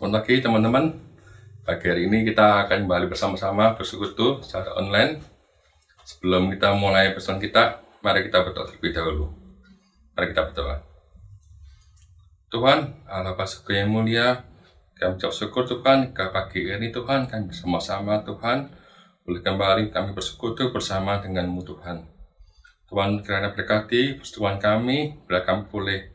Selamat pagi teman-teman. Pagi hari ini kita akan kembali bersama-sama bersekutu secara online. Sebelum kita mulai pesan kita, mari kita berdoa terlebih dahulu. Mari kita berdoa. Tuhan, Allah Bapa yang mulia, kami ucap syukur Tuhan, ke pagi ini Tuhan, kami bersama-sama Tuhan, boleh kembali kami bersekutu bersama dengan-Mu Tuhan. Tuhan, kiranya berkati persetujuan kami, bila kami boleh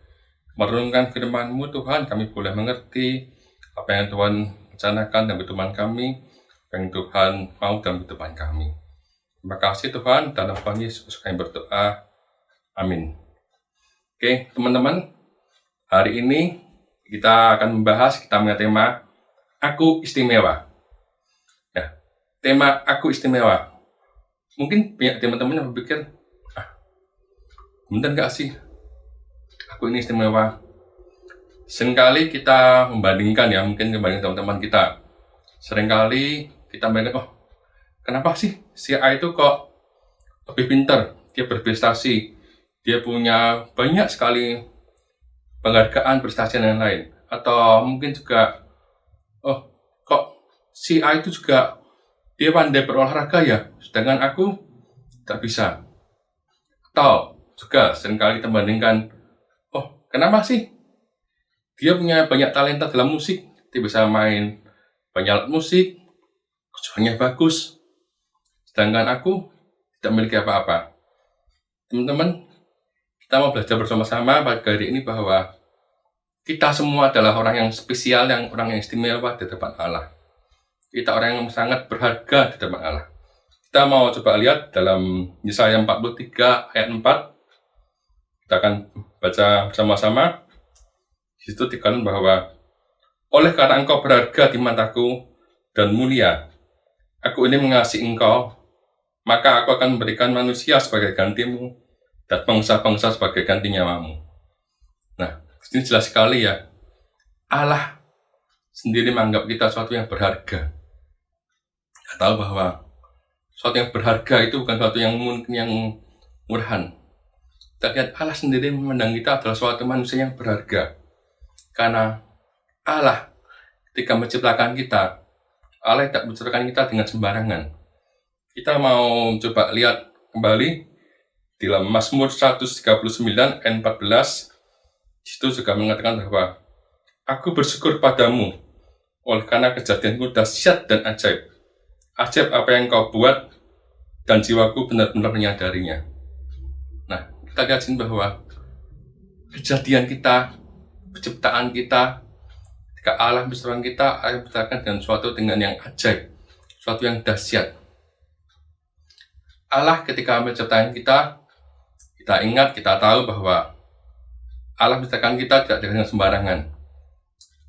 merenungkan firman-Mu Tuhan, kami boleh mengerti apa yang Tuhan rencanakan dalam kehidupan kami, apa yang Tuhan mau dalam kehidupan kami. Terima kasih Tuhan, dalam Tuhan Yesus kami berdoa. Amin. Oke, teman-teman, hari ini kita akan membahas, kita punya tema Aku Istimewa. Ya, tema Aku Istimewa. Mungkin banyak teman-teman yang berpikir, bener gak sih aku ini istimewa? Seringkali kita membandingkan ya, mungkin membandingkan teman-teman kita. Seringkali kita membandingkan, kenapa sih si A itu kok lebih pintar, dia berprestasi, dia punya banyak sekali penghargaan, prestasi dan lain-lain. Atau mungkin juga, kok si A itu juga dia pandai berolahraga ya, sedangkan aku tak bisa. Atau juga seringkali kita bandingkan, kenapa sih dia punya banyak talenta dalam musik, dia bisa main banyak alat musik, suaranya bagus, sedangkan aku tidak memiliki apa-apa. Teman-teman, kita mau belajar bersama-sama pada hari ini bahwa kita semua adalah orang yang spesial, orang yang istimewa di depan Allah. Kita orang yang sangat berharga di depan Allah. Kita mau coba lihat dalam Yesaya 43 ayat 4. Kita akan baca bersama-sama. Di situ dikatakan bahwa oleh karena engkau berharga di mataku dan mulia, aku ini mengasihi engkau, maka aku akan memberikan manusia sebagai gantimu dan bangsa-bangsa sebagai ganti nyawamu. Nah, ini jelas sekali ya, Allah sendiri menganggap kita sesuatu yang berharga. Kita tahu bahwa sesuatu yang berharga itu bukan sesuatu yang mungkin yang murahan. Kita lihat Allah sendiri memandang kita adalah suatu manusia yang berharga. Karena Allah ketika menciptakan kita, Allah tidak menciptakan kita dengan sembarangan. Kita mau coba lihat kembali di dalam Mazmur 139 ayat 14. Di situ juga mengatakan bahwa aku bersyukur padamu oleh karena kejadianku dahsyat dan ajaib. Ajaib apa yang kau buat dan jiwaku benar-benar menyadarinya. Nah, kita lihat sini bahwa kejadian kita, penciptaan kita, ketika Allah menciptakan kita, Allah menciptakan dengan suatu dengan yang ajaib, suatu yang dahsyat. Allah ketika menciptakan kita ingat, kita tahu bahwa Allah menciptakan kita tidak dengan sembarangan.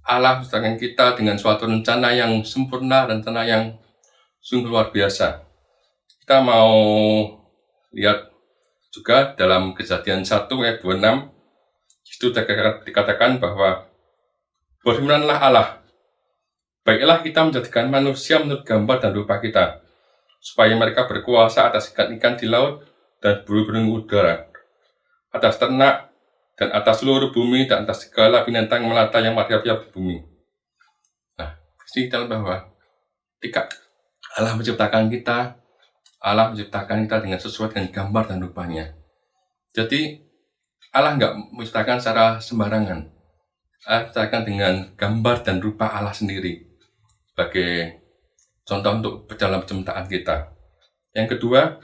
Allah menciptakan kita dengan suatu rencana yang sempurna, rencana yang sungguh luar biasa. Kita mau lihat juga dalam Kejadian 1 ayat 26. Itu dikatakan bahwa berfirmanlah Allah, baiklah kita menjadikan manusia menurut gambar dan rupa kita, supaya mereka berkuasa atas ikan-ikan di laut dan burung-burung udara, atas ternak dan atas seluruh bumi dan atas segala binatang melata yang merayap di bumi. Nah, disini kita bahwa ketika Allah menciptakan kita dengan sesuai dengan gambar dan rupanya. Jadi Allah nggak menciptakan secara sembarangan. Allah menciptakan dengan gambar dan rupa Allah sendiri sebagai contoh untuk dalam penciptaan kita. Yang kedua,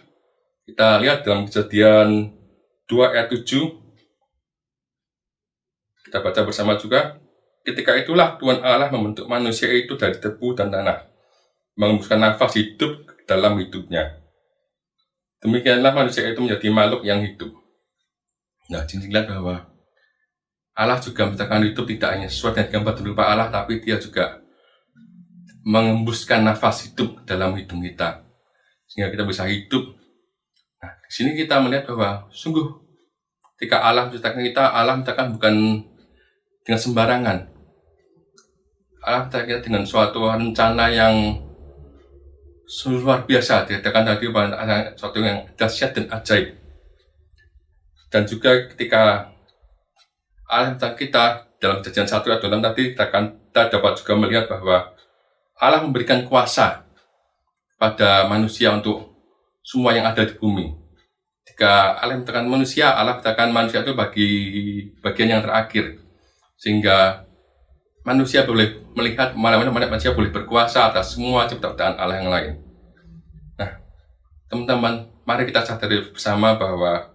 kita lihat dalam Kejadian 2 ayat 7. Kita baca bersama juga. Ketika itulah Tuhan Allah membentuk manusia itu dari debu dan tanah, mengembuskan nafas hidup dalam hidupnya. Demikianlah manusia itu menjadi makhluk yang hidup. Nah, jadi lihat bahwa Allah juga menciptakan hidup tidak hanya sesuai dengan gambar dan rupa Allah, tapi dia juga mengembuskan nafas hidup dalam hidup kita, sehingga kita bisa hidup. Nah, di sini kita melihat bahwa sungguh ketika Allah menciptakan kita, Allah menciptakan bukan dengan sembarangan. Allah menciptakan kita dengan suatu rencana yang luar biasa. Dikatakan tadi bahwa suatu yang dahsyat dan ajaib. Dan juga ketika Allah menciptakan kita dalam Kejadian 1 ayat 26 tadi dikatakan kita dapat juga melihat bahwa Allah memberikan kuasa pada manusia untuk semua yang ada di bumi. Jika Allah menciptakan manusia, Allah menciptakan manusia itu bagi bagian yang terakhir. Sehingga manusia boleh melihat, manusia boleh berkuasa atas semua ciptaan Allah yang lain. Nah, teman-teman, mari kita sadari bersama bahwa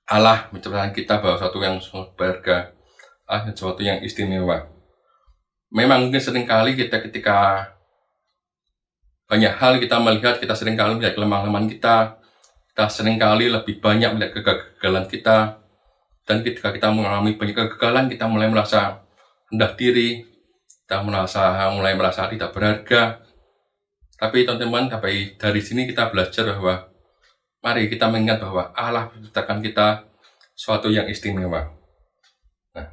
Allah menciptakan kita bahwa sesuatu yang berharga, sesuatu yang istimewa. Memang mungkin seringkali kita ketika banyak hal kita melihat, kita seringkali melihat kelemahan kita seringkali lebih banyak melihat kegagalan kita, dan ketika kita mengalami banyak kegagalan, kita mulai merasa rendah diri, kita mulai merasa tidak berharga. Tapi teman-teman, dari sini kita belajar bahwa mari kita mengingat bahwa Allah menciptakan kita sesuatu yang istimewa. Nah,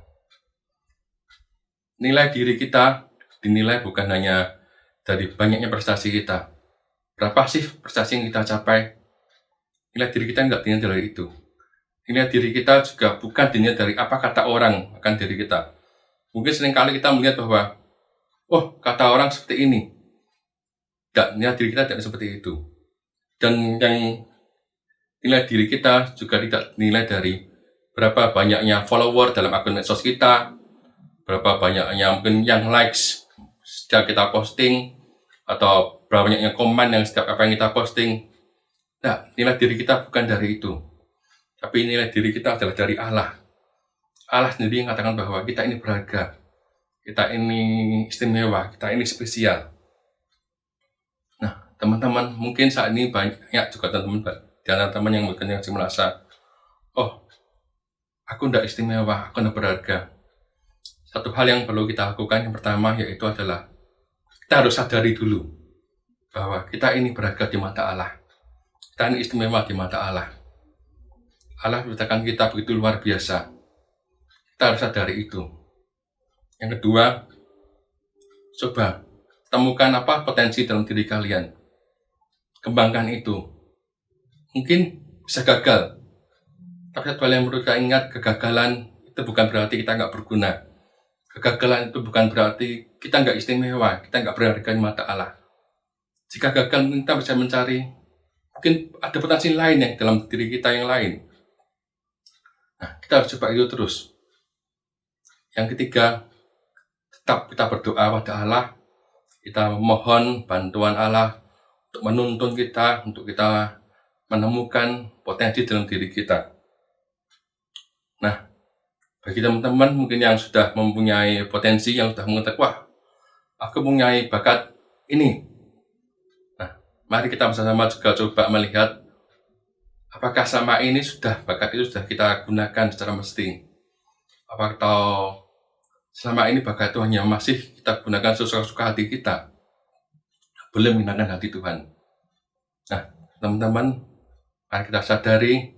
nilai diri kita dinilai bukan hanya dari banyaknya prestasi kita. Berapa sih prestasi yang kita capai? Nilai diri kita enggak dinilai dari itu. Nilai diri kita juga bukan dinilai dari apa kata orang akan diri kita. Mungkin seringkali kita melihat bahwa, oh, kata orang seperti ini. Nilai diri kita tidak seperti itu. Dan yang nilai diri kita juga tidak dinilai dari berapa banyaknya follower dalam akun medsos kita, berapa banyaknya mungkin yang likes setiap kita posting, atau berapa banyaknya komen yang setiap apa yang kita posting. Nah, nilai diri kita bukan dari itu. Tapi nilai diri kita adalah dari Allah. Allah sendiri yang mengatakan bahwa kita ini berharga, kita ini istimewa, kita ini spesial. Nah, teman-teman, mungkin saat ini banyak juga teman-teman yang mungkin yang merasa, oh, aku tidak istimewa, aku tidak berharga. Satu hal yang perlu kita lakukan yang pertama yaitu adalah kita harus sadari dulu bahwa kita ini berharga di mata Allah. Kita ini istimewa di mata Allah. Allah menciptakan kita begitu luar biasa. Kita harus sadari itu. Yang kedua, coba temukan apa potensi dalam diri kalian. Kembangkan itu. Mungkin bisa gagal. Tapi satu hal yang perlu kita ingat, kegagalan itu bukan berarti kita nggak berguna. Kegagalan itu bukan berarti kita nggak istimewa, kita nggak berharga di mata Allah. Jika gagal, kita bisa mencari, mungkin ada potensi lain yang dalam diri kita yang lain. Nah, kita harus coba itu terus. Yang ketiga, tetap kita berdoa pada Allah, kita mohon bantuan Allah untuk menuntun kita, untuk kita menemukan potensi dalam diri kita. Nah, bagi teman-teman mungkin yang sudah mempunyai potensi, yang sudah mengetahui, wah, aku mempunyai bakat ini. Nah, mari kita bersama juga coba melihat apakah sama ini bakat itu sudah kita gunakan secara mesti. Atau selama ini bakat itu hanya masih kita gunakan sesuka hati kita, belum menyenangkan hati Tuhan. Nah, teman-teman, mari kita sadari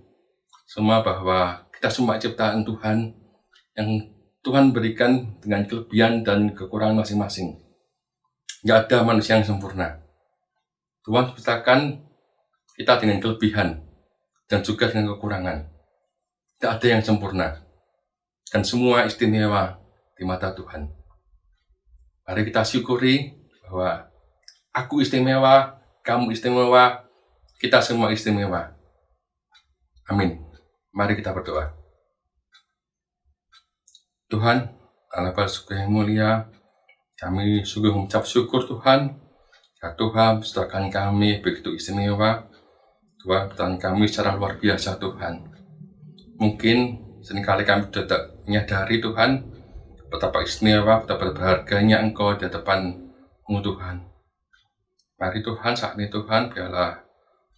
semua bahwa kita semua ciptaan Tuhan yang Tuhan berikan dengan kelebihan dan kekurangan masing-masing. Tidak ada manusia yang sempurna. Tuhan ciptakan kita dengan kelebihan dan juga dengan kekurangan. Tidak ada yang sempurna. Dan semua istimewa di mata Tuhan. Mari kita syukuri bahwa aku istimewa, kamu istimewa, kita semua istimewa. Amin. Mari kita berdoa. Tuhan, Allah Bapa yang mulia, kami sungguh mengucap syukur Tuhan. Ya Tuhan, serahkan kami begitu istimewa. Tuhan, Tuhan kami secara luar biasa Tuhan. Mungkin seringkali kami tidak menyadari Tuhan, betapa istimewa, betapa berharganya Engkau di hadapan-Mu Tuhan. Mari Tuhan, saat ini Tuhan, biarlah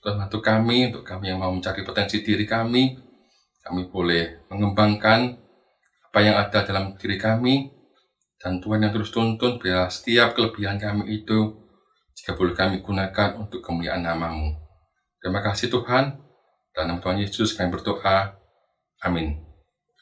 Tuhan bantu kami, untuk kami yang mau mencari potensi diri kami boleh mengembangkan apa yang ada dalam diri kami, dan Tuhan yang terus tuntun biar setiap kelebihan kami itu jika boleh kami gunakan untuk kemuliaan nama-Mu. Terima kasih Tuhan, dalam nama Tuhan Yesus kami berdoa. Amin.